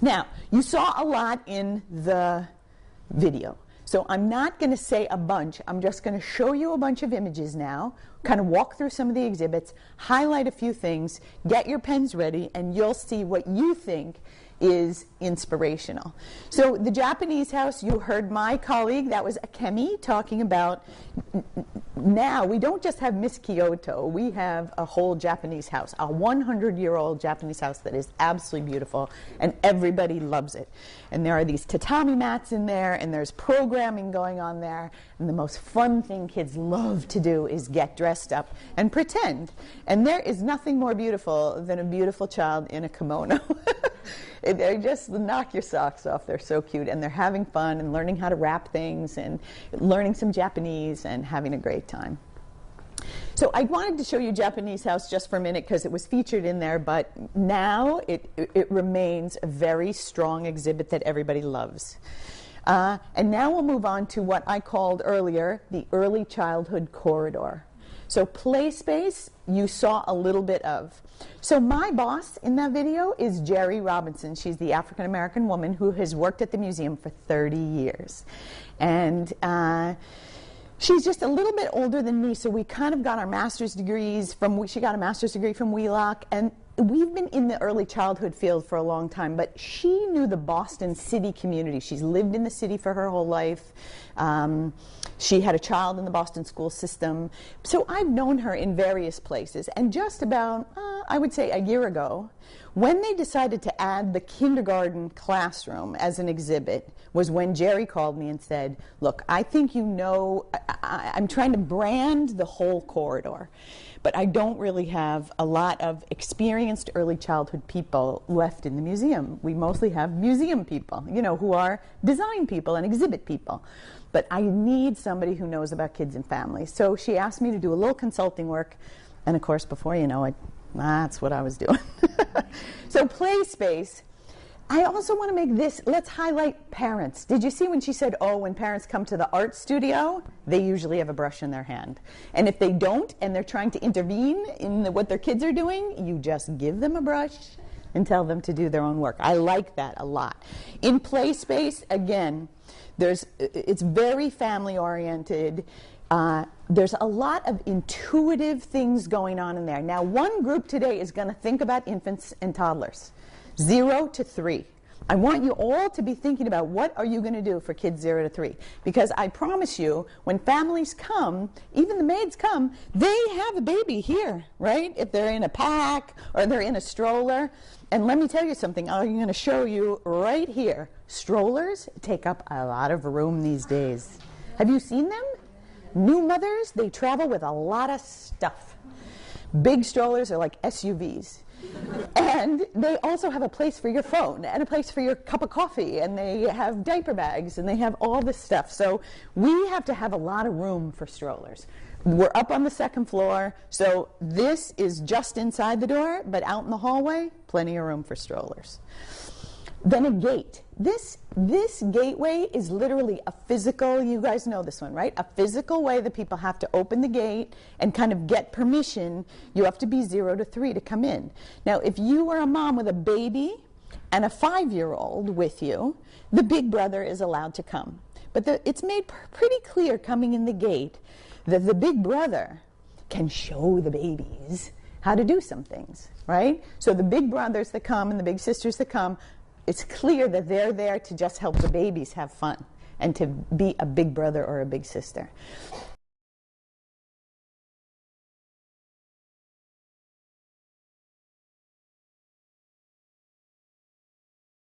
Now, you saw a lot in the video. So I'm not going to say a bunch. I'm just going to show you a bunch of images now, kind of walk through some of the exhibits, highlight a few things, get your pens ready, and you'll see what you think is inspirational. So the Japanese house, you heard my colleague, that was Akemi, talking about now we don't just have Miss Kyoto, we have a whole Japanese house, a 100-year-old Japanese house that is absolutely beautiful, and everybody loves it. And there are these tatami mats in there, and there's programming going on there, and the most fun thing kids love to do is get dressed up and pretend. And there is nothing more beautiful than a beautiful child in a kimono. They just knock your socks off. They're so cute, and they're having fun and learning how to wrap things and learning some Japanese and having a great time. So I wanted to show you Japanese house just for a minute because it was featured in there, but now it remains a very strong exhibit that everybody loves. And now we'll move on to what I called earlier the early childhood corridor. So play space, you saw a little bit of. So my boss in that video is Jerry Robinson. She's the African-American woman who has worked at the museum for 30 years. And she's just a little bit older than me, so we kind of got our master's degrees from, she got a master's degree from Wheelock, and we've been in the early childhood field for a long time, but she knew the Boston city community. She's lived in the city for her whole life. She had a child in the Boston school system. So I've known her in various places. And just about, I would say a year ago, when they decided to add the kindergarten classroom as an exhibit, was when Jerry called me and said, look, I think you know, I'm trying to brand the whole corridor, but I don't really have a lot of experienced early childhood people left in the museum. We mostly have museum people, you know, who are design people and exhibit people. But I need somebody who knows about kids and families. So she asked me to do a little consulting work, and of course, before you know it, that's what I was doing. So play space. I also want to make this, let's highlight parents. Did you see when she said, oh, when parents come to the art studio, they usually have a brush in their hand. And if they don't, and they're trying to intervene in what their kids are doing, you just give them a brush and tell them to do their own work. I like that a lot. In play space, again, it's very family-oriented. There's a lot of intuitive things going on in there. Now, one group today is going to think about infants and toddlers, 0 to 3. I want you all to be thinking about what are you going to do for kids 0 to 3. Because I promise you, when families come, even the maids come, they have a baby here, right? If they're in a pack or they're in a stroller. And let me tell you something, I'm going to show you right here. Strollers take up a lot of room these days. Have you seen them? New mothers, they travel with a lot of stuff. Big strollers are like SUVs. And they also have a place for your phone and a place for your cup of coffee, and they have diaper bags, and they have all this stuff. So we have to have a lot of room for strollers. We're up on the second floor, so this is just inside the door, but out in the hallway, plenty of room for strollers. Then a gate. This gateway is literally a physical, you guys know this one, right? A physical way that people have to open the gate and kind of get permission. You have to be 0 to 3 to come in. Now, if you are a mom with a baby and a 5-year-old with you, the big brother is allowed to come. But it's made pretty clear coming in the gate that the big brother can show the babies how to do some things, right? So the big brothers that come and the big sisters that come, it's clear that they're there to just help the babies have fun and to be a big brother or a big sister.